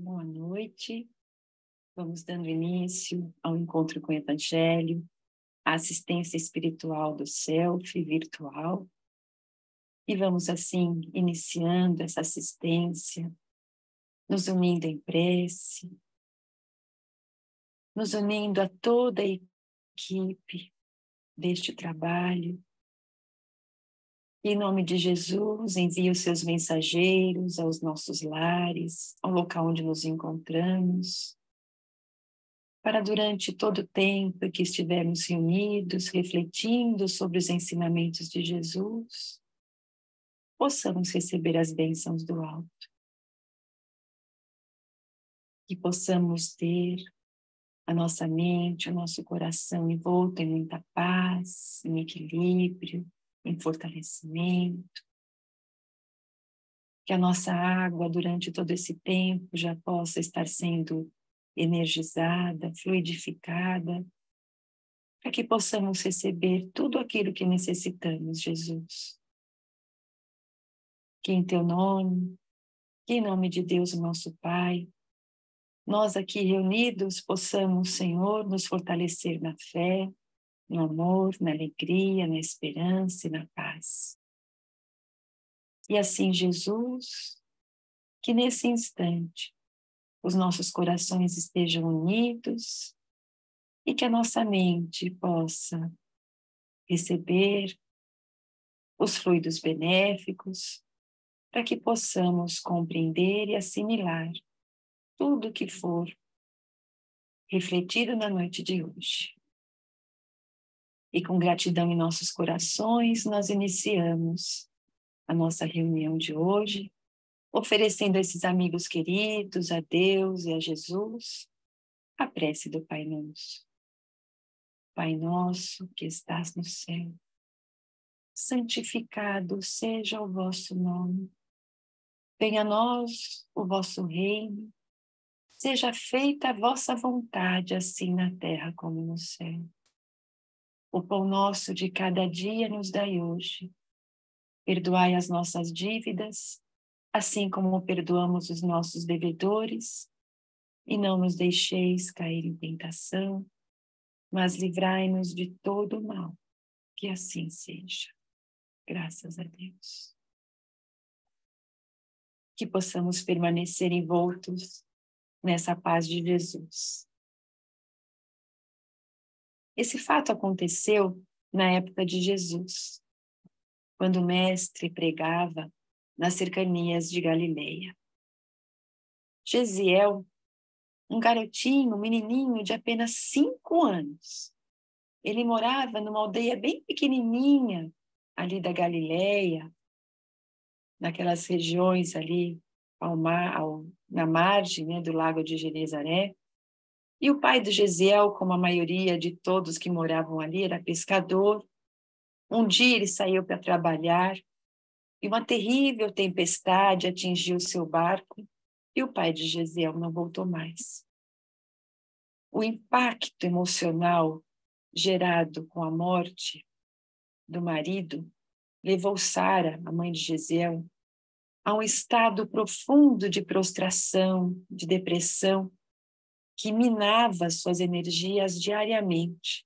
Boa noite. Vamos dando início ao encontro com o Evangelho, a assistência espiritual do Self virtual. E vamos assim iniciando essa assistência, nos unindo em prece, nos unindo a toda a equipe deste trabalho. Em nome de Jesus, envie os seus mensageiros aos nossos lares, ao local onde nos encontramos, para durante todo o tempo que estivermos reunidos, refletindo sobre os ensinamentos de Jesus, possamos receber as bênçãos do alto. Que possamos ter a nossa mente, o nosso coração envolto em muita paz, em equilíbrio, em fortalecimento. Que a nossa água, durante todo esse tempo, já possa estar sendo energizada, fluidificada, para que possamos receber tudo aquilo que necessitamos, Jesus. Que em Teu nome, que em nome de Deus, o nosso Pai, nós aqui reunidos possamos, Senhor, nos fortalecer na fé, no amor, na alegria, na esperança e na paz. E assim, Jesus, que nesse instante os nossos corações estejam unidos e que a nossa mente possa receber os fluidos benéficos para que possamos compreender e assimilar tudo que for refletido na noite de hoje. E com gratidão em nossos corações, nós iniciamos a nossa reunião de hoje, oferecendo a esses amigos queridos, a Deus e a Jesus, a prece do Pai Nosso. Pai nosso que estás no céu, santificado seja o vosso nome. Venha a nós o vosso reino, seja feita a vossa vontade, assim na terra como no céu. O pão nosso de cada dia nos dai hoje. Perdoai as nossas dívidas, assim como perdoamos os nossos devedores, e não nos deixeis cair em tentação, mas livrai-nos de todo o mal, que assim seja. Graças a Deus. Que possamos permanecer envoltos nessa paz de Jesus. Esse fato aconteceu na época de Jesus, quando o mestre pregava nas cercanias de Galileia. Gesiel, um garotinho, um menininho de apenas 5 anos, ele morava numa aldeia bem pequenininha ali da Galileia, naquelas regiões ali na margem, né, do lago de Genezaré. E o pai do Gesiel, como a maioria de todos que moravam ali, era pescador. Um dia ele saiu para trabalhar e uma terrível tempestade atingiu seu barco e o pai de Gesiel não voltou mais. O impacto emocional gerado com a morte do marido levou Sara, a mãe de Gesiel, a um estado profundo de prostração, de depressão, que minava suas energias diariamente.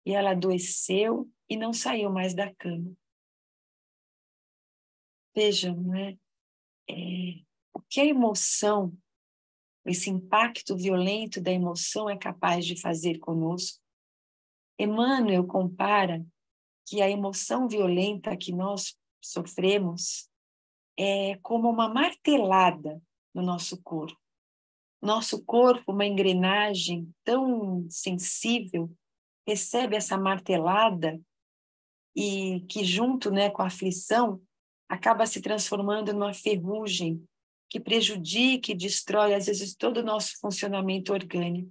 E ela adoeceu e não saiu mais da cama. Vejam, né? O que a emoção, esse impacto violento da emoção é capaz de fazer conosco. Emmanuel compara que a emoção violenta que nós sofremos é como uma martelada no nosso corpo. Nosso corpo, uma engrenagem tão sensível, recebe essa martelada e que junto, né, com a aflição acaba se transformando numa ferrugem que prejudica e destrói, às vezes, todo o nosso funcionamento orgânico.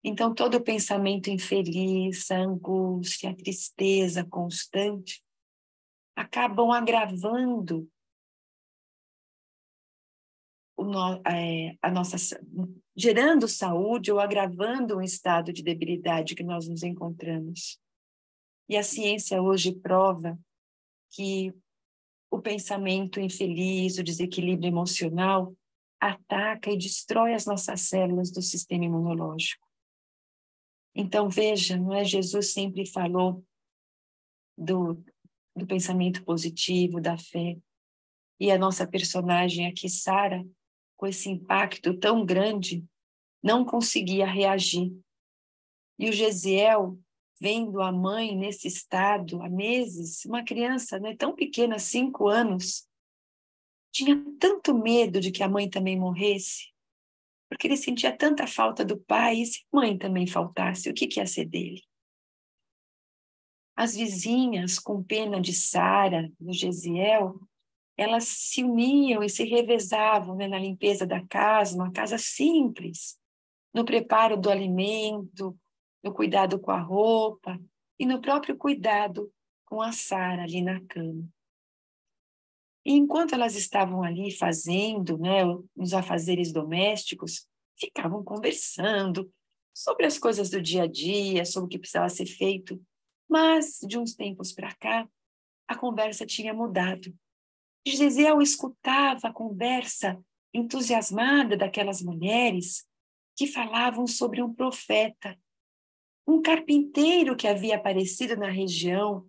Então, todo o pensamento infeliz, a angústia, a tristeza constante acabam agravando a nossa, gerando saúde ou agravando um estado de debilidade que nós nos encontramos. E a ciência hoje prova que o pensamento infeliz, o desequilíbrio emocional, ataca e destrói as nossas células do sistema imunológico. Então, veja, não é? Jesus sempre falou do pensamento positivo, da fé. E a nossa personagem aqui, Sara, com esse impacto tão grande, não conseguia reagir. E o Gesiel, vendo a mãe nesse estado há meses, uma criança, né, tão pequena, 5 anos, tinha tanto medo de que a mãe também morresse, porque ele sentia tanta falta do pai, e se a mãe também faltasse, o que ia ser dele? As vizinhas, com pena de Sara, do Gesiel, elas se uniam e se revezavam, né, na limpeza da casa, uma casa simples, no preparo do alimento, no cuidado com a roupa e no próprio cuidado com a Sara ali na cama. E enquanto elas estavam ali fazendo, né, os afazeres domésticos, ficavam conversando sobre as coisas do dia a dia, sobre o que precisava ser feito. Mas, de uns tempos para cá, a conversa tinha mudado. Gesiel escutava a conversa entusiasmada daquelas mulheres que falavam sobre um profeta, um carpinteiro que havia aparecido na região,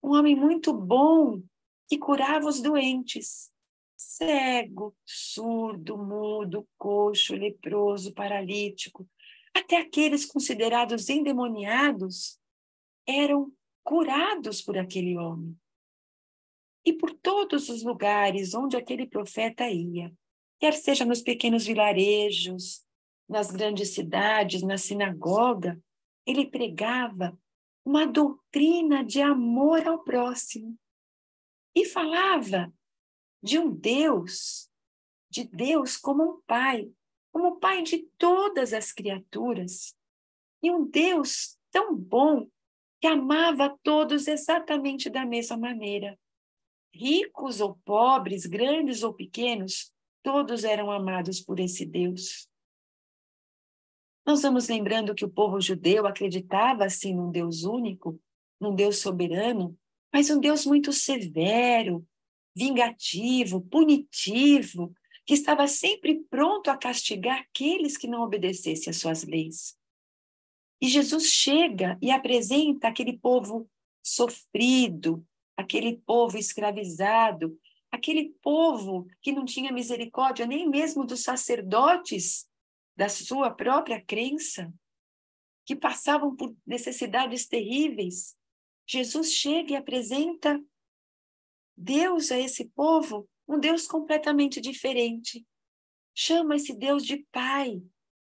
um homem muito bom que curava os doentes, cego, surdo, mudo, coxo, leproso, paralítico, até aqueles considerados endemoniados eram curados por aquele homem. E por todos os lugares onde aquele profeta ia, quer seja nos pequenos vilarejos, nas grandes cidades, na sinagoga, ele pregava uma doutrina de amor ao próximo e falava de um Deus, de Deus como um pai de todas as criaturas, e um Deus tão bom que amava a todos exatamente da mesma maneira. Ricos ou pobres, grandes ou pequenos, todos eram amados por esse Deus. Nós vamos lembrando que o povo judeu acreditava, assim, num Deus único, num Deus soberano, mas um Deus muito severo, vingativo, punitivo, que estava sempre pronto a castigar aqueles que não obedecessem às suas leis. E Jesus chega e apresenta aquele povo sofrido, aquele povo escravizado, aquele povo que não tinha misericórdia nem mesmo dos sacerdotes da sua própria crença, que passavam por necessidades terríveis. Jesus chega e apresenta Deus a esse povo, um Deus completamente diferente. Chama esse Deus de Pai,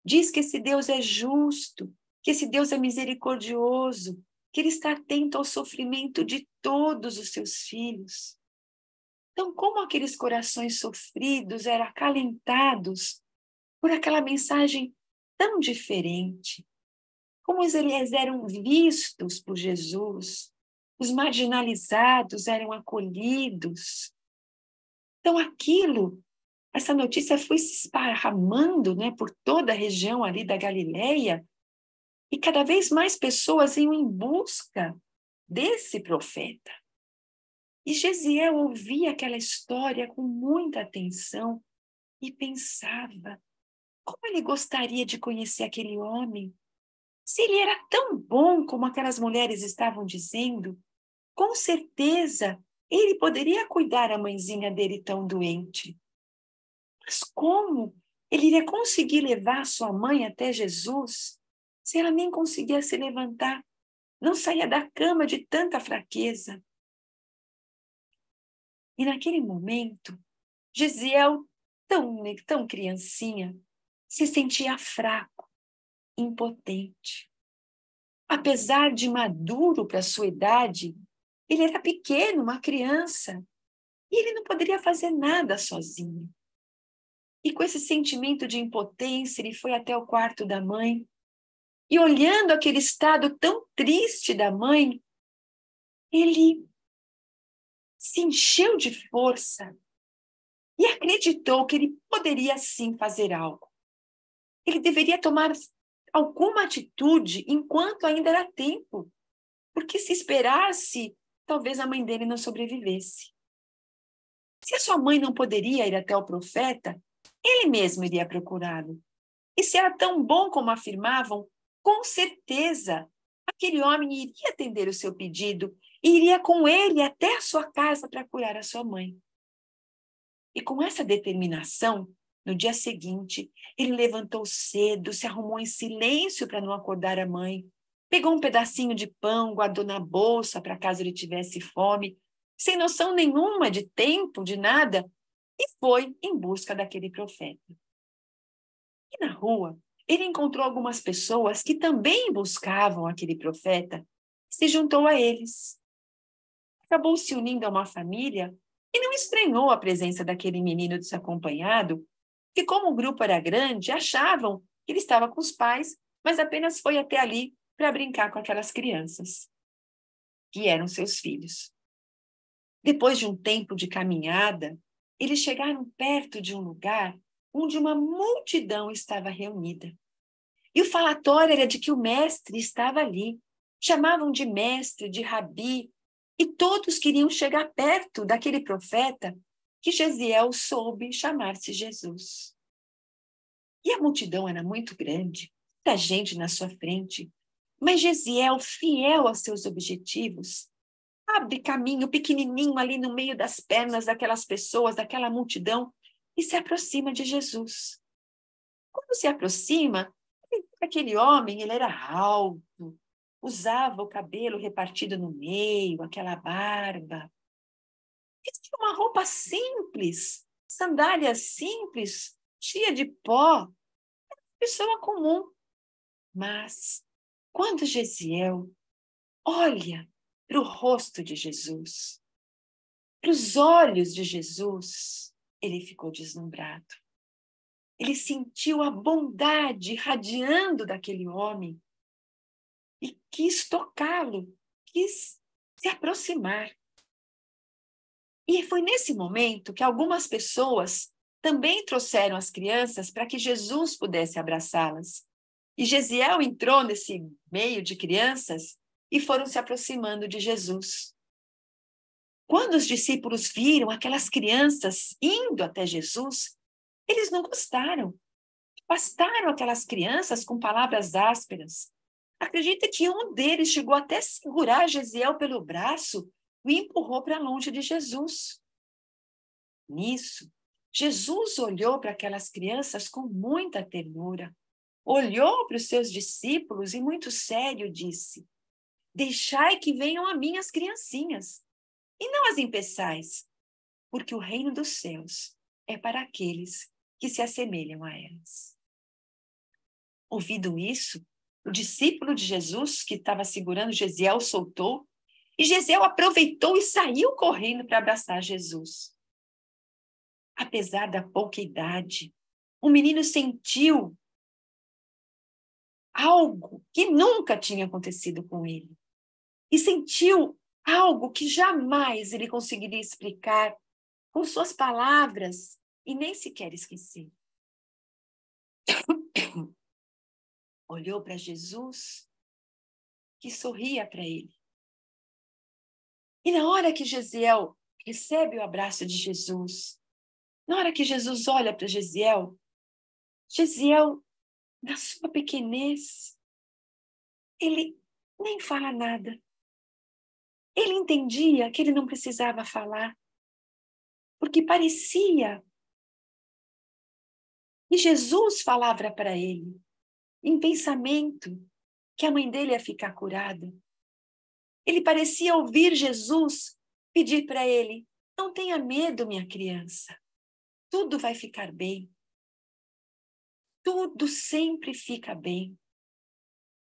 diz que esse Deus é justo, que esse Deus é misericordioso, que Ele está atento ao sofrimento de todos os seus filhos. Então, como aqueles corações sofridos eram acalentados por aquela mensagem tão diferente, como eles eram vistos por Jesus, os marginalizados eram acolhidos. Então, essa notícia foi se esparramando, né, por toda a região ali da Galileia, e cada vez mais pessoas iam em busca desse profeta. E Gesiel ouvia aquela história com muita atenção e pensava como ele gostaria de conhecer aquele homem. Se ele era tão bom como aquelas mulheres estavam dizendo, com certeza ele poderia cuidar da mãezinha dele tão doente. Mas como ele iria conseguir levar sua mãe até Jesus se ela nem conseguia se levantar, não saía da cama de tanta fraqueza? E naquele momento, Gesiel, tão criancinha, se sentia fraco, impotente. Apesar de maduro para sua idade, ele era pequeno, uma criança, e ele não poderia fazer nada sozinho. E com esse sentimento de impotência, ele foi até o quarto da mãe, e olhando aquele estado tão triste da mãe, ele se encheu de força e acreditou que ele poderia sim fazer algo. Ele deveria tomar alguma atitude enquanto ainda era tempo, porque se esperasse, talvez a mãe dele não sobrevivesse. Se a sua mãe não poderia ir até o profeta, Ele mesmo iria procurá-lo. E se era tão bom como afirmavam, com certeza aquele homem iria atender o seu pedido e iria com ele até a sua casa para curar a sua mãe. E com essa determinação, no dia seguinte, ele levantou cedo, se arrumou em silêncio para não acordar a mãe, pegou um pedacinho de pão, guardou na bolsa para caso ele tivesse fome, sem noção nenhuma de tempo, de nada, e foi em busca daquele profeta. E na rua, ele encontrou algumas pessoas que também buscavam aquele profeta, se juntou a eles. Acabou se unindo a uma família e não estranhou a presença daquele menino desacompanhado, que, como o grupo era grande, achavam que ele estava com os pais, mas apenas foi até ali para brincar com aquelas crianças, que eram seus filhos. Depois de um tempo de caminhada, eles chegaram perto de um lugar onde uma multidão estava reunida. E o falatório era de que o mestre estava ali. Chamavam de mestre, de rabi, e todos queriam chegar perto daquele profeta que Gesiel soube chamar-se Jesus. E a multidão era muito grande, muita gente na sua frente, mas Gesiel, fiel aos seus objetivos, abre caminho pequenininho ali no meio das pernas daquelas pessoas, daquela multidão, e se aproxima de Jesus. Quando se aproxima, aquele homem, ele era alto, usava o cabelo repartido no meio, aquela barba. Vestia uma roupa simples, sandálias simples, cheia de pó, pessoa comum. Mas, quando Gesiel olha para o rosto de Jesus, para os olhos de Jesus, ele ficou deslumbrado. Ele sentiu a bondade irradiando daquele homem e quis tocá-lo, quis se aproximar. E foi nesse momento que algumas pessoas também trouxeram as crianças para que Jesus pudesse abraçá-las. E Gesiel entrou nesse meio de crianças e foram se aproximando de Jesus. Quando os discípulos viram aquelas crianças indo até Jesus, eles não gostaram. Bastaram aquelas crianças com palavras ásperas. Acredita que um deles chegou até a segurar Gesiel pelo braço e o empurrou para longe de Jesus. Nisso, Jesus olhou para aquelas crianças com muita ternura, olhou para os seus discípulos e, muito sério, disse: deixai que venham a mim as criancinhas, e não as impeçais, porque o reino dos céus é para aqueles que se assemelham a elas. Ouvido isso, o discípulo de Jesus, que estava segurando Gesiel, soltou, e Gesiel aproveitou e saiu correndo para abraçar Jesus. Apesar da pouca idade, o menino sentiu algo que nunca tinha acontecido com ele. E sentiu algo que jamais ele conseguiria explicar com suas palavras e nem sequer esquecer. Olhou para Jesus, que sorria para ele. E na hora que Gesiel recebe o abraço de Jesus, na hora que Jesus olha para Gesiel, Gesiel, na sua pequenez, ele nem fala nada. Ele entendia que ele não precisava falar, porque parecia que Jesus falava para ele, em pensamento, que a mãe dele ia ficar curada. Ele parecia ouvir Jesus pedir para ele: não tenha medo, minha criança, tudo vai ficar bem. Tudo sempre fica bem.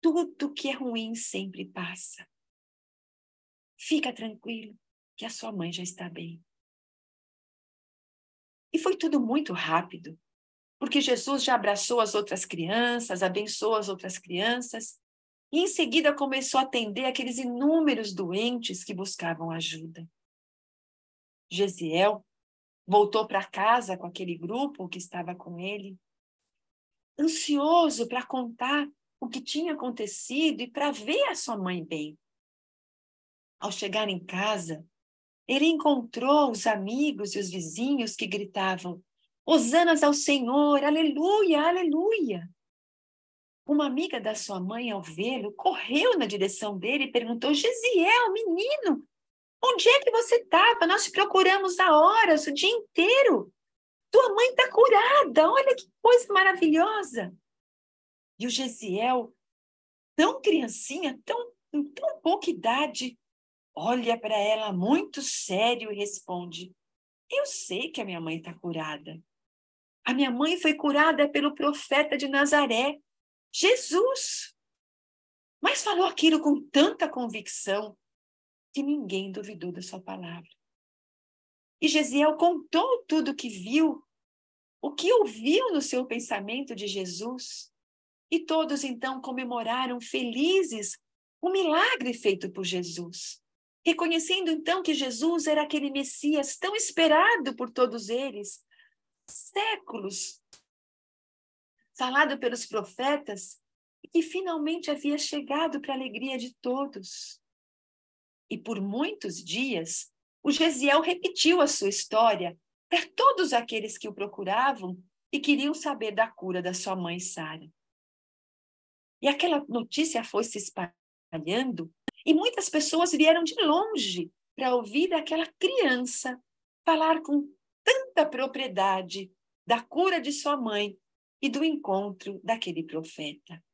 Tudo que é ruim sempre passa. Fica tranquilo, que a sua mãe já está bem. E foi tudo muito rápido, porque Jesus já abraçou as outras crianças, abençoou as outras crianças, e em seguida começou a atender aqueles inúmeros doentes que buscavam ajuda. Gesiel voltou para casa com aquele grupo que estava com ele, ansioso para contar o que tinha acontecido e para ver a sua mãe bem. Ao chegar em casa, ele encontrou os amigos e os vizinhos que gritavam: Hosanas ao Senhor, aleluia, aleluia. Uma amiga da sua mãe, ao vê-lo, correu na direção dele e perguntou: Gesiel, menino, onde é que você estava? Nós te procuramos há horas, o dia inteiro. Tua mãe está curada, olha que coisa maravilhosa. E o Gesiel, tão criancinha, com tão pouca idade, olha para ela muito sério e responde: eu sei que a minha mãe está curada. A minha mãe foi curada pelo profeta de Nazaré, Jesus. Mas falou aquilo com tanta convicção que ninguém duvidou da sua palavra. E Gesiel contou tudo o que viu, o que ouviu no seu pensamento de Jesus. E todos então comemoraram felizes o milagre feito por Jesus, reconhecendo então que Jesus era aquele Messias tão esperado por todos eles, séculos, falado pelos profetas, e que finalmente havia chegado para a alegria de todos. E por muitos dias, o Gesiel repetiu a sua história para todos aqueles que o procuravam e queriam saber da cura da sua mãe Sara. E aquela notícia foi se espalhando e muitas pessoas vieram de longe para ouvir aquela criança falar com tanta propriedade da cura de sua mãe e do encontro daquele profeta.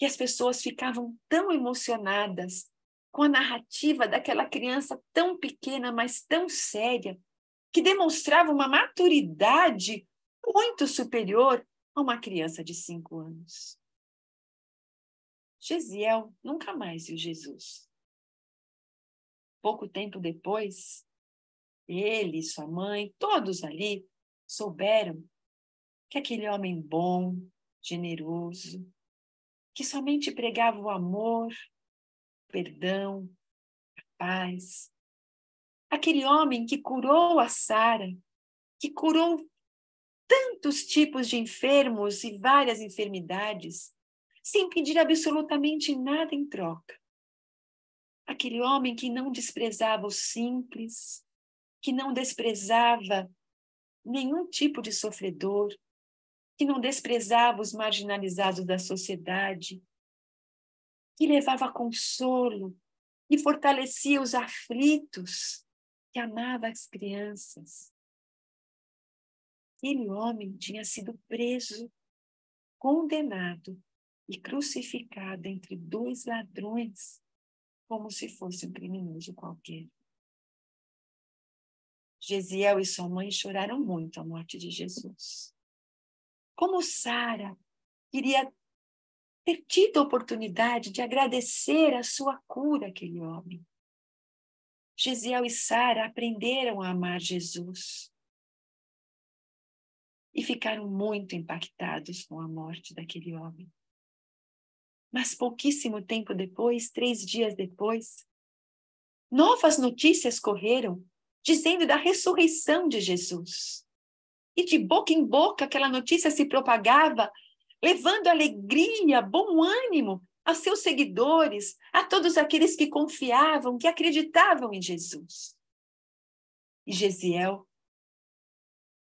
E as pessoas ficavam tão emocionadas com a narrativa daquela criança tão pequena, mas tão séria, que demonstrava uma maturidade muito superior a uma criança de 5 anos. Gesiel nunca mais viu Jesus. Pouco tempo depois, ele, sua mãe, todos ali souberam que aquele homem bom, generoso, que somente pregava o amor, o perdão, a paz, aquele homem que curou a Sara, que curou tantos tipos de enfermos e várias enfermidades, sem pedir absolutamente nada em troca. Aquele homem que não desprezava o simples, que não desprezava nenhum tipo de sofredor, que não desprezava os marginalizados da sociedade, que levava consolo e fortalecia os aflitos, que amava as crianças. Aquele homem tinha sido preso, condenado e crucificado entre 2 ladrões, como se fosse um criminoso qualquer. Gesiel e sua mãe choraram muito a morte de Jesus. Como Sara queria ter tido a oportunidade de agradecer a sua cura àquele homem. Gesiel e Sara aprenderam a amar Jesus e ficaram muito impactados com a morte daquele homem. Mas pouquíssimo tempo depois, 3 dias depois, novas notícias correram dizendo da ressurreição de Jesus. E de boca em boca aquela notícia se propagava, levando alegria, bom ânimo aos seus seguidores, a todos aqueles que confiavam, que acreditavam em Jesus. E Gesiel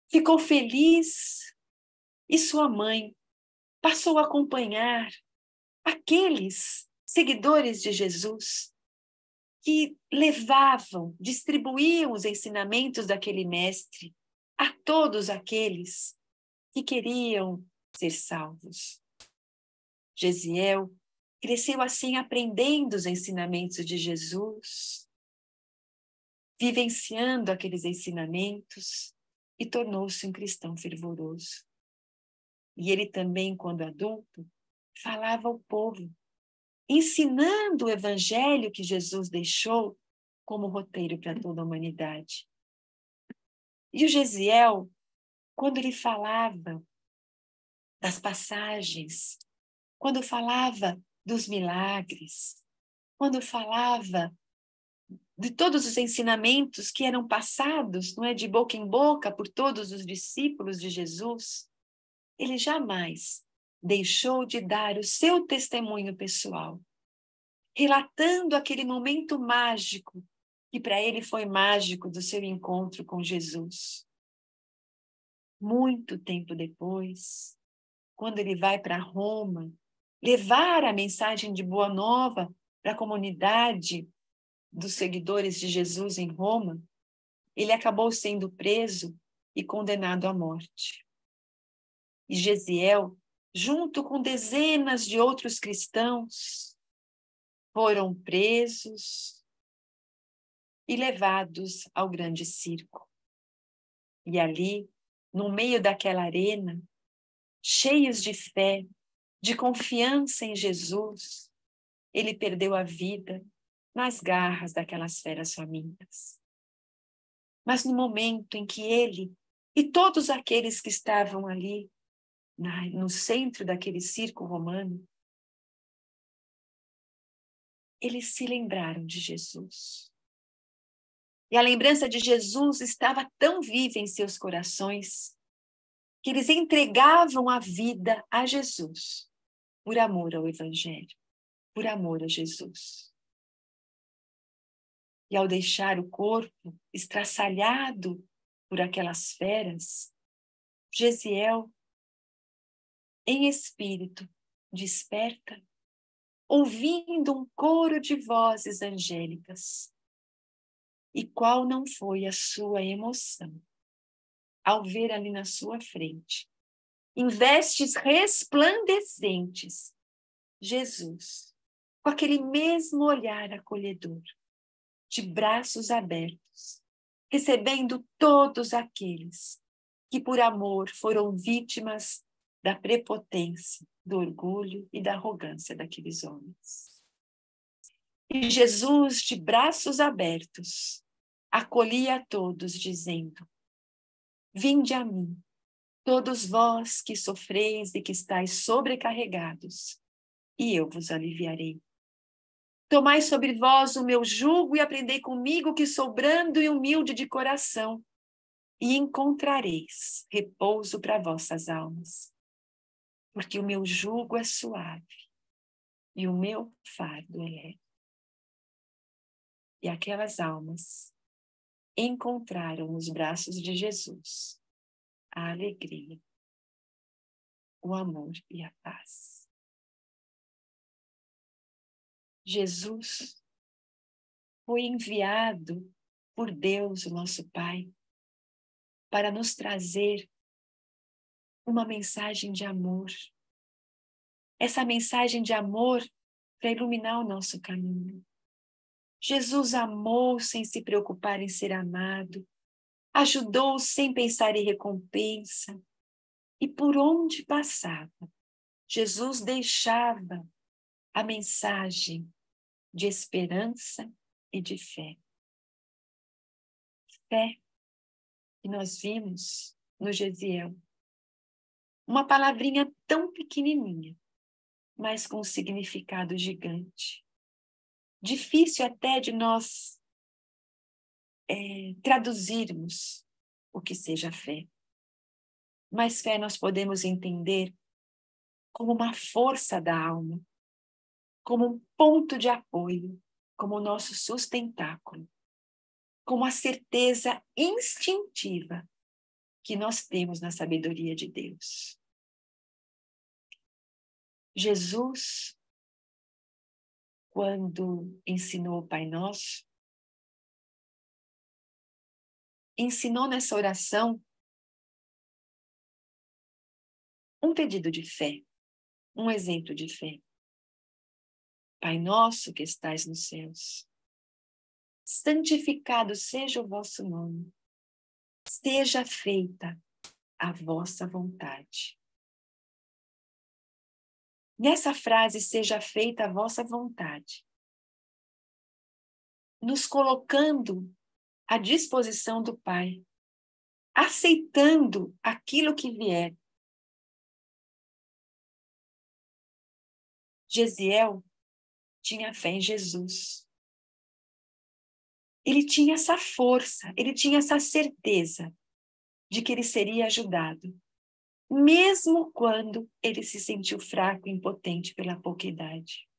ficou feliz e sua mãe passou a acompanhar aqueles seguidores de Jesus que levavam, distribuíam os ensinamentos daquele mestre a todos aqueles que queriam ser salvos. Gesiel cresceu assim aprendendo os ensinamentos de Jesus, vivenciando aqueles ensinamentos e tornou-se um cristão fervoroso. E ele também, quando adulto, falava ao povo, ensinando o evangelho que Jesus deixou como roteiro para toda a humanidade. E o Gesiel, quando ele falava das passagens, quando falava dos milagres, quando falava de todos os ensinamentos que eram passados, não é, de boca em boca por todos os discípulos de Jesus, ele jamais deixou de dar o seu testemunho pessoal, relatando aquele momento mágico, que para ele foi mágico do seu encontro com Jesus. Muito tempo depois, quando ele vai para Roma, levar a mensagem de Boa Nova para a comunidade dos seguidores de Jesus em Roma, ele acabou sendo preso e condenado à morte. E Gesiel, junto com dezenas de outros cristãos, foram presos e levados ao grande circo. E ali, no meio daquela arena, cheios de fé, de confiança em Jesus, ele perdeu a vida nas garras daquelas feras famintas. Mas no momento em que ele e todos aqueles que estavam ali, no centro daquele circo romano, eles se lembraram de Jesus. E a lembrança de Jesus estava tão viva em seus corações que eles entregavam a vida a Jesus por amor ao Evangelho, por amor a Jesus. E ao deixar o corpo estraçalhado por aquelas feras, Gesiel, em espírito, desperta, ouvindo um coro de vozes angélicas. E qual não foi a sua emoção ao ver ali na sua frente, em vestes resplandecentes, Jesus, com aquele mesmo olhar acolhedor, de braços abertos, recebendo todos aqueles que por amor foram vítimas da prepotência, do orgulho e da arrogância daqueles homens. E Jesus, de braços abertos, acolhia a todos, dizendo: vinde a mim, todos vós que sofreis e que estáis sobrecarregados, e eu vos aliviarei. Tomai sobre vós o meu jugo e aprendei comigo, que sou brando e humilde de coração, e encontrareis repouso para vossas almas. Porque o meu jugo é suave e o meu fardo é leve. E aquelas almas encontraram nos braços de Jesus a alegria, o amor e a paz. Jesus foi enviado por Deus, o nosso Pai, para nos trazer uma mensagem de amor. Essa mensagem de amor para iluminar o nosso caminho. Jesus amou sem se preocupar em ser amado, ajudou sem pensar em recompensa, e por onde passava, Jesus deixava a mensagem de esperança e de fé. Fé que nós vimos no Gesiel. Uma palavrinha tão pequenininha, mas com um significado gigante. Difícil até de nós traduzirmos o que seja fé. Mas fé nós podemos entender como uma força da alma, como um ponto de apoio, como o nosso sustentáculo, como a certeza instintiva que nós temos na sabedoria de Deus. Jesus, quando ensinou o Pai Nosso, ensinou nessa oração um pedido de fé, um exemplo de fé. Pai nosso que estais nos céus, santificado seja o vosso nome, seja feita a vossa vontade. Nessa frase, seja feita a vossa vontade, nos colocando à disposição do Pai, aceitando aquilo que vier. Gesiel tinha fé em Jesus. Ele tinha essa força, ele tinha essa certeza de que ele seria ajudado, mesmo quando ele se sentiu fraco e impotente pela pouca idade.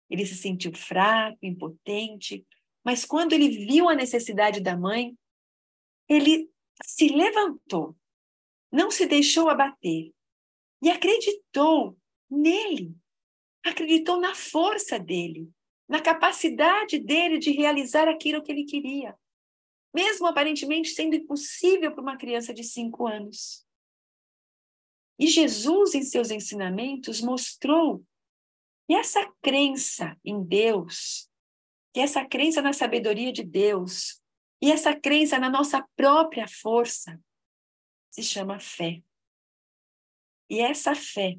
Ele se sentiu fraco, impotente, mas quando ele viu a necessidade da mãe, ele se levantou não se deixou abater e acreditou nele, acreditou na força dele, na capacidade dele de realizar aquilo que ele queria, mesmo aparentemente sendo impossível para uma criança de 5 anos. E Jesus, em seus ensinamentos, mostrou que essa crença em Deus, que essa crença na sabedoria de Deus, e essa crença na nossa própria força, se chama fé. E essa fé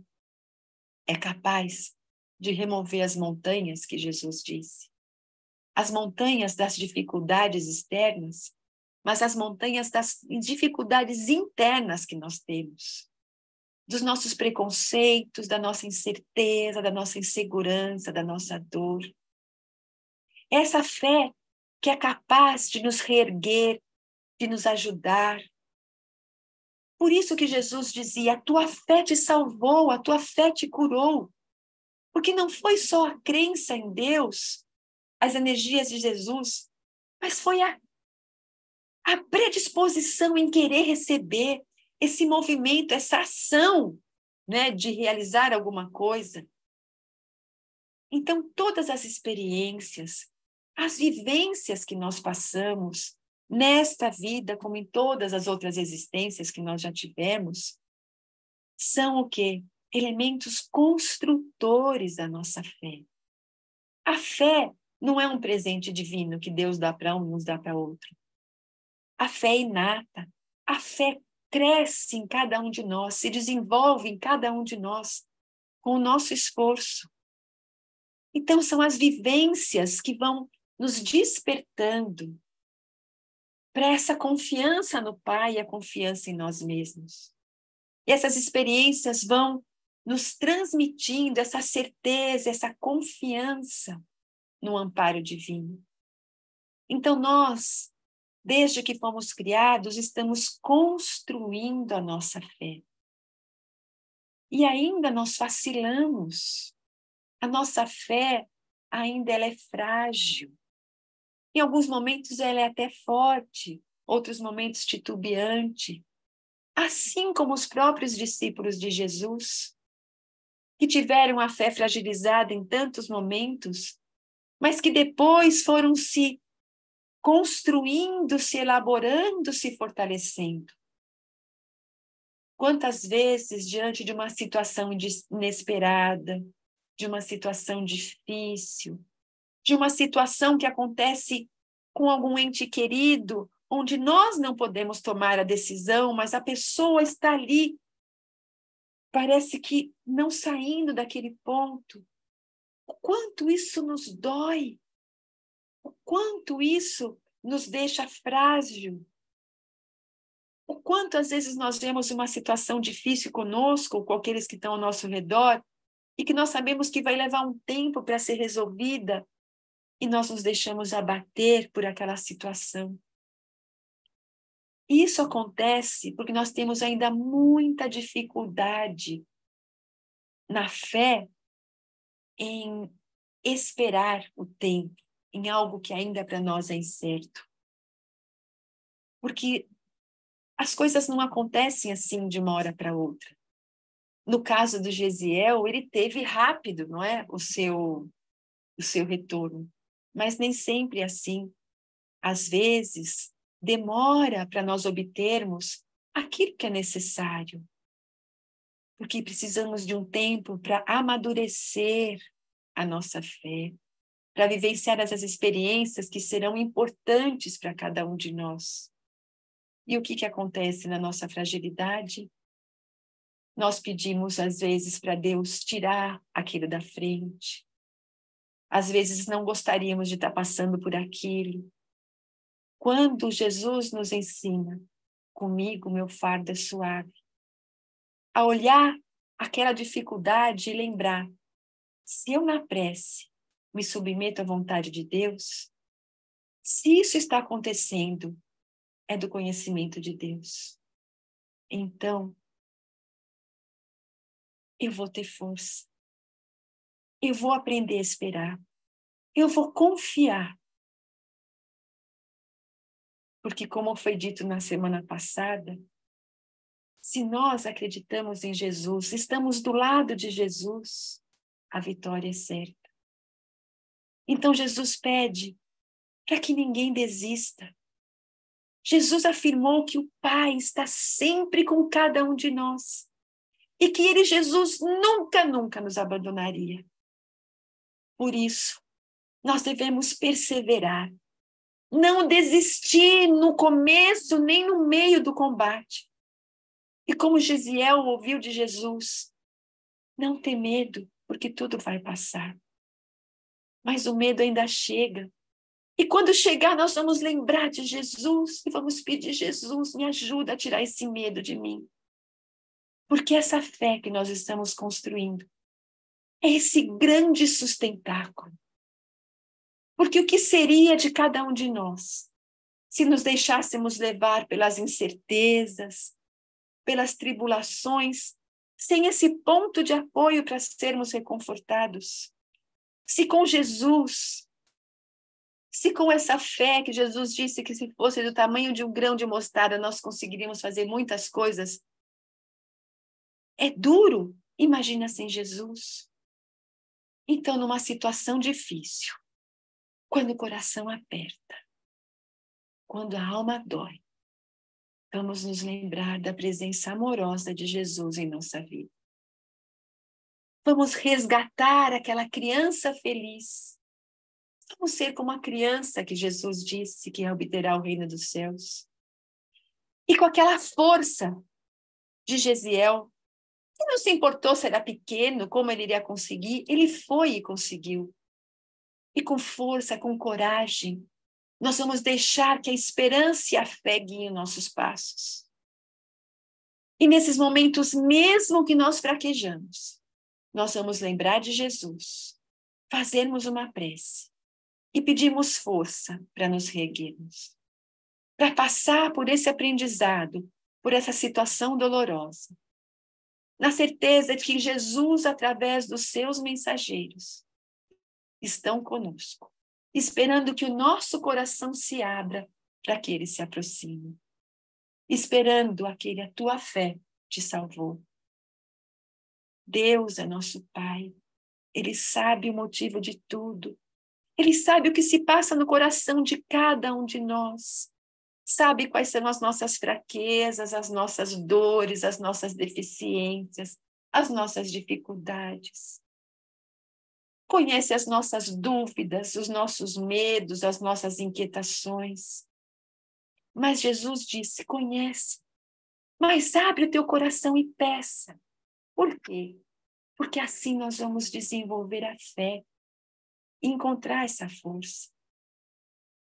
é capaz de remover as montanhas que Jesus disse. As montanhas das dificuldades externas, mas as montanhas das dificuldades internas que nós temos. Dos nossos preconceitos, da nossa incerteza, da nossa insegurança, da nossa dor. Essa fé que é capaz de nos reerguer, de nos ajudar. Por isso que Jesus dizia, a tua fé te salvou, a tua fé te curou. Porque não foi só a crença em Deus, as energias de Jesus, mas foi a predisposição em querer receber esse movimento, essa ação, né, de realizar alguma coisa. Então, todas as experiências, as vivências que nós passamos nesta vida, como em todas as outras existências que nós já tivemos, são o quê? Elementos construtores da nossa fé. A fé não é um presente divino que Deus dá para um, nos dá para outro. A fé é inata. A fé cresce em cada um de nós, se desenvolve em cada um de nós com o nosso esforço. Então, são as vivências que vão nos despertando para essa confiança no Pai e a confiança em nós mesmos. E essas experiências vão nos transmitindo essa certeza, essa confiança no amparo divino. Então, nós, desde que fomos criados, estamos construindo a nossa fé. E ainda nós vacilamos. A nossa fé ainda ela é frágil. Em alguns momentos ela é até forte, outros momentos titubeante. Assim como os próprios discípulos de Jesus, que tiveram a fé fragilizada em tantos momentos, mas que depois foram se construindo, se elaborando, se fortalecendo. Quantas vezes, diante de uma situação inesperada, de uma situação difícil, de uma situação que acontece com algum ente querido, onde nós não podemos tomar a decisão, mas a pessoa está ali, parece que não saindo daquele ponto. O quanto isso nos dói, o quanto isso nos deixa frágil, o quanto às vezes nós vemos uma situação difícil conosco, ou com aqueles que estão ao nosso redor, e que nós sabemos que vai levar um tempo para ser resolvida, e nós nos deixamos abater por aquela situação. E isso acontece porque nós temos ainda muita dificuldade na fé em esperar o tempo, em algo que ainda para nós é incerto. Porque as coisas não acontecem assim de uma hora para outra. No caso do Gesiel, ele teve rápido, não é? O seu retorno. Mas nem sempre é assim. Às vezes, demora para nós obtermos aquilo que é necessário. Porque precisamos de um tempo para amadurecer a nossa fé, para vivenciar essas experiências que serão importantes para cada um de nós. E o que acontece na nossa fragilidade? Nós pedimos, às vezes, para Deus tirar aquilo da frente. Às vezes, não gostaríamos de estar passando por aquilo. Quando Jesus nos ensina, comigo meu fardo é suave, a olhar aquela dificuldade e lembrar, se eu na prece me submeto à vontade de Deus, se isso está acontecendo, é do conhecimento de Deus. Então, eu vou ter força. Eu vou aprender a esperar. Eu vou confiar. Porque, como foi dito na semana passada, Se nós acreditamos em Jesus, estamos do lado de Jesus, a vitória é certa. Então Jesus pede para que ninguém desista. Jesus afirmou que o Pai está sempre com cada um de nós e que ele, Jesus, nunca, nunca nos abandonaria. Por isso, nós devemos perseverar, não desistir no começo nem no meio do combate. E como Gesiel ouviu de Jesus, não ter medo, porque tudo vai passar. Mas o medo ainda chega. E quando chegar, nós vamos lembrar de Jesus e vamos pedir: Jesus, me ajuda a tirar esse medo de mim. Porque essa fé que nós estamos construindo é esse grande sustentáculo. Porque o que seria de cada um de nós se nos deixássemos levar pelas incertezas, pelas tribulações, sem esse ponto de apoio para sermos reconfortados? Se com Jesus, se com essa fé que Jesus disse que se fosse do tamanho de um grão de mostarda nós conseguiríamos fazer muitas coisas, é duro, imagina sem Jesus. Então, numa situação difícil, quando o coração aperta, quando a alma dói, vamos nos lembrar da presença amorosa de Jesus em nossa vida. Vamos resgatar aquela criança feliz. Vamos ser como a criança que Jesus disse que obterá o reino dos céus. E com aquela força de Gesiel, que não se importou se era pequeno, como ele iria conseguir, ele foi e conseguiu. E com força, com coragem, nós vamos deixar que a esperança e a fé guiem nossos passos. E nesses momentos, mesmo que nós fraquejamos, nós vamos lembrar de Jesus, fazermos uma prece e pedirmos força para nos reerguermos, para passar por esse aprendizado, por essa situação dolorosa, na certeza de que Jesus, através dos seus mensageiros, estão conosco, esperando que o nosso coração se abra para que ele se aproxime, esperando aquele a tua fé te salvou. Deus é nosso Pai, Ele sabe o motivo de tudo, Ele sabe o que se passa no coração de cada um de nós, sabe quais são as nossas fraquezas, as nossas dores, as nossas deficiências, as nossas dificuldades. Conhece as nossas dúvidas, os nossos medos, as nossas inquietações. Mas Jesus disse: conhece, mas abre o teu coração e peça. Por quê? Porque assim nós vamos desenvolver a fé e encontrar essa força.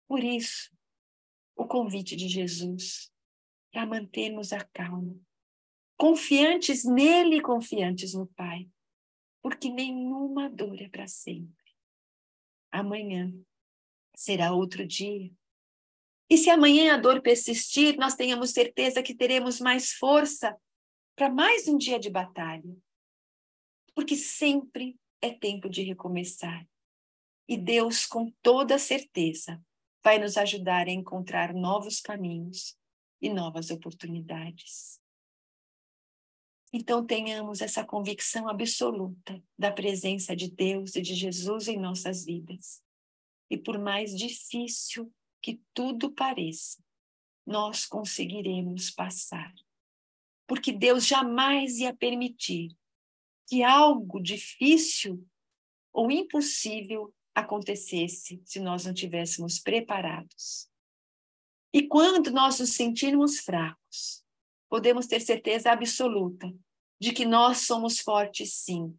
Por isso, o convite de Jesus para mantermos a calma, confiantes nele e confiantes no Pai, porque nenhuma dor é para sempre. Amanhã será outro dia. E se amanhã a dor persistir, nós tenhamos certeza que teremos mais força para mais um dia de batalha. Porque sempre é tempo de recomeçar. E Deus, com toda certeza, vai nos ajudar a encontrar novos caminhos e novas oportunidades. Então, tenhamos essa convicção absoluta da presença de Deus e de Jesus em nossas vidas. E por mais difícil que tudo pareça, nós conseguiremos passar. Porque Deus jamais ia permitir que algo difícil ou impossível acontecesse se nós não tivéssemos preparados. E quando nós nos sentirmos fracos, podemos ter certeza absoluta de que nós somos fortes sim.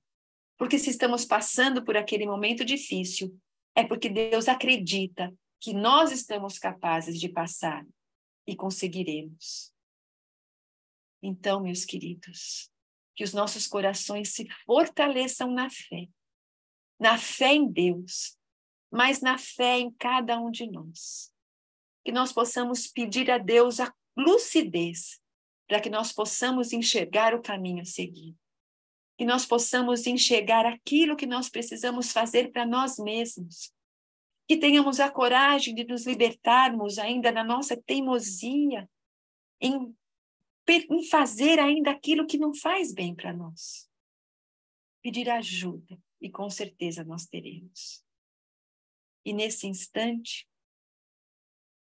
Porque se estamos passando por aquele momento difícil, é porque Deus acredita que nós estamos capazes de passar e conseguiremos. Então, meus queridos, que os nossos corações se fortaleçam na fé em Deus, mas na fé em cada um de nós. Que nós possamos pedir a Deus a lucidez, para que nós possamos enxergar o caminho a seguir. Que nós possamos enxergar aquilo que nós precisamos fazer para nós mesmos. Que tenhamos a coragem de nos libertarmos ainda da nossa teimosia em em fazer ainda aquilo que não faz bem para nós. Pedir ajuda, e com certeza nós teremos. E nesse instante,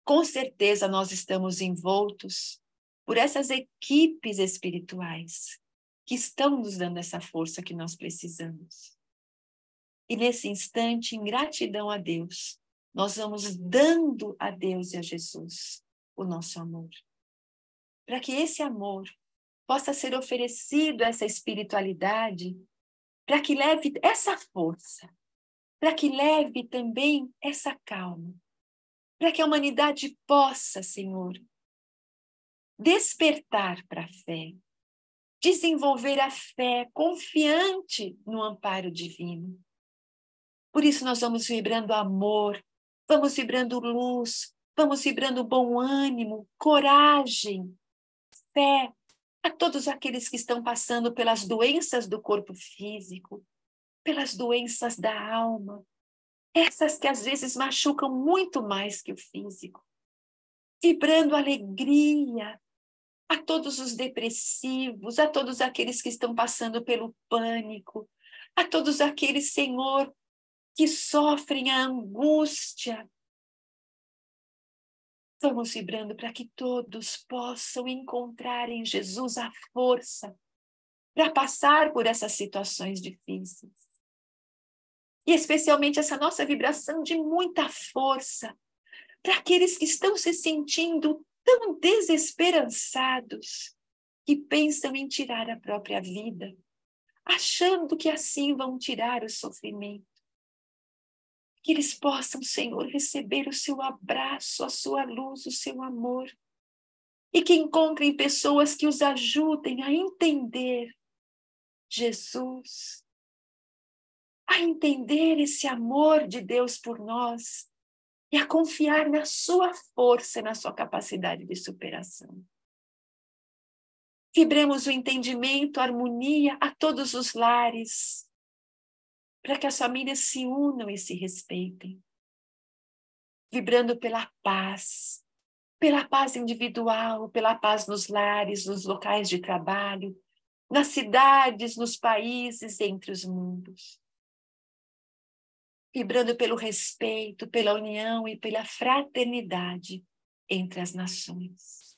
com certeza nós estamos envoltos por essas equipes espirituais que estão nos dando essa força que nós precisamos. E nesse instante, em gratidão a Deus, nós vamos dando a Deus e a Jesus o nosso amor. Para que esse amor possa ser oferecido a essa espiritualidade, para que leve essa força, para que leve também essa calma, para que a humanidade possa, Senhor, despertar para a fé, desenvolver a fé confiante no amparo divino. Por isso nós vamos vibrando amor, vamos vibrando luz, vamos vibrando bom ânimo, coragem, fé, a todos aqueles que estão passando pelas doenças do corpo físico, pelas doenças da alma, essas que às vezes machucam muito mais que o físico. Vibrando alegria a todos os depressivos, a todos aqueles que estão passando pelo pânico, a todos aqueles, Senhor, que sofrem a angústia. Vamos vibrando para que todos possam encontrar em Jesus a força para passar por essas situações difíceis. E especialmente essa nossa vibração de muita força para aqueles que estão se sentindo tão desesperançados que pensam em tirar a própria vida, achando que assim vão tirar o sofrimento. Que eles possam, Senhor, receber o seu abraço, a sua luz, o seu amor. E que encontrem pessoas que os ajudem a entender Jesus, a entender esse amor de Deus por nós e a confiar na sua força, na sua capacidade de superação. Vibremos o entendimento, a harmonia a todos os lares, para que as famílias se unam e se respeitem. Vibrando pela paz individual, pela paz nos lares, nos locais de trabalho, nas cidades, nos países, entre os mundos. Vibrando pelo respeito, pela união e pela fraternidade entre as nações.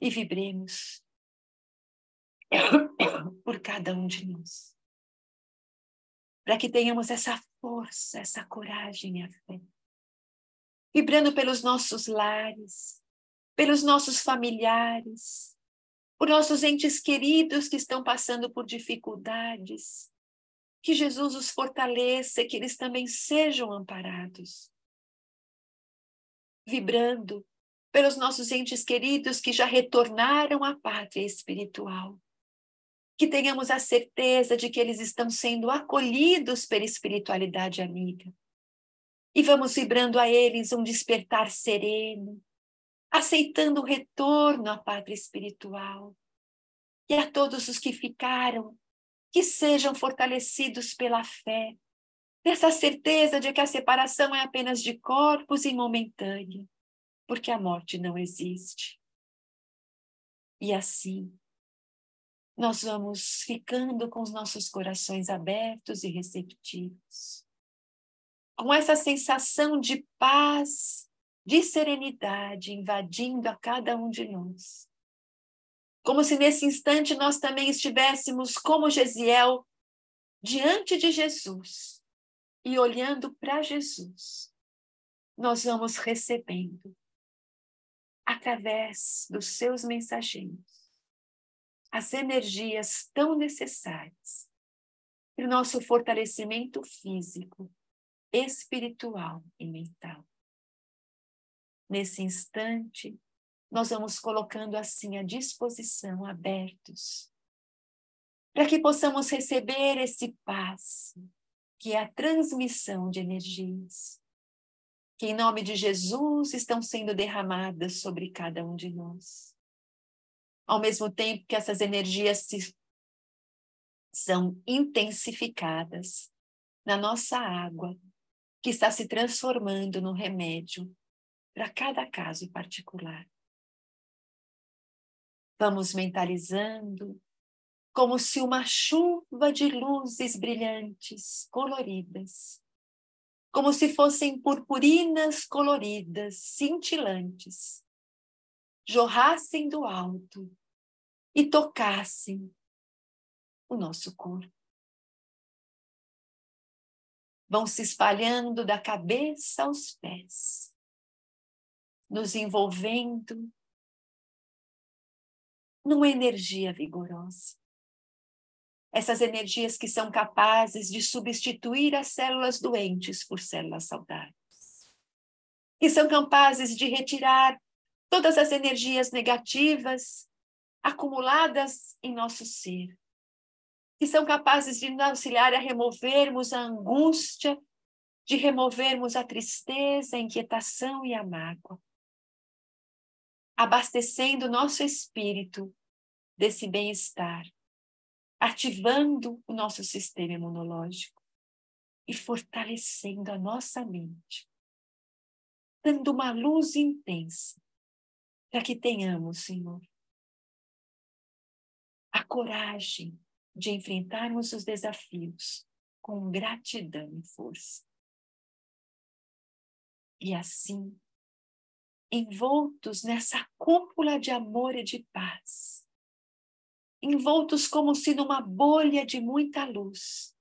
E vibremos por cada um de nós, para que tenhamos essa força, essa coragem e a fé. Vibrando pelos nossos lares, pelos nossos familiares, por nossos entes queridos que estão passando por dificuldades. Que Jesus os fortaleça, que eles também sejam amparados. Vibrando pelos nossos entes queridos que já retornaram à pátria espiritual. Que tenhamos a certeza de que eles estão sendo acolhidos pela espiritualidade amiga. E vamos vibrando a eles um despertar sereno, aceitando o retorno à pátria espiritual. E a todos os que ficaram, que sejam fortalecidos pela fé, dessa certeza de que a separação é apenas de corpos e momentânea, porque a morte não existe. E assim, nós vamos ficando com os nossos corações abertos e receptivos, com essa sensação de paz, de serenidade invadindo a cada um de nós. Como se nesse instante nós também estivéssemos como Gesiel, diante de Jesus e olhando para Jesus. Nós vamos recebendo, através dos seus mensageiros, as energias tão necessárias para o nosso fortalecimento físico, espiritual e mental. Nesse instante, nós vamos colocando assim à disposição, abertos, para que possamos receber esse passe, que é a transmissão de energias, que em nome de Jesus estão sendo derramadas sobre cada um de nós. Ao mesmo tempo que essas energias são intensificadas na nossa água, que está se transformando no remédio para cada caso particular. Vamos mentalizando como se uma chuva de luzes brilhantes, coloridas, como se fossem purpurinas coloridas, cintilantes, jorrassem do alto e tocassem o nosso corpo. Vão se espalhando da cabeça aos pés, nos envolvendo numa energia vigorosa. Essas energias que são capazes de substituir as células doentes por células saudáveis. Que são capazes de retirar todas as energias negativas acumuladas em nosso ser. Que são capazes de nos auxiliar a removermos a angústia, de removermos a tristeza, a inquietação e a mágoa. Abastecendo nosso espírito desse bem-estar, ativando o nosso sistema imunológico e fortalecendo a nossa mente, dando uma luz intensa para que tenhamos, Senhor, a coragem de enfrentarmos os desafios com gratidão e força. E assim, envoltos nessa cúpula de amor e de paz, envoltos como se numa bolha de muita luz,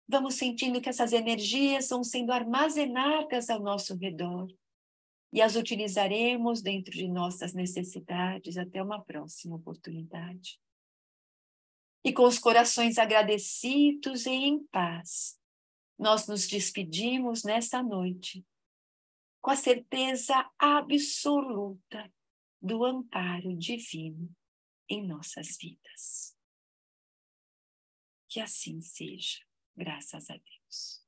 vamos sentindo que essas energias vão sendo armazenadas ao nosso redor e as utilizaremos dentro de nossas necessidades até uma próxima oportunidade. E com os corações agradecidos e em paz, nós nos despedimos nesta noite, com a certeza absoluta do amparo divino em nossas vidas. Que assim seja, graças a Deus.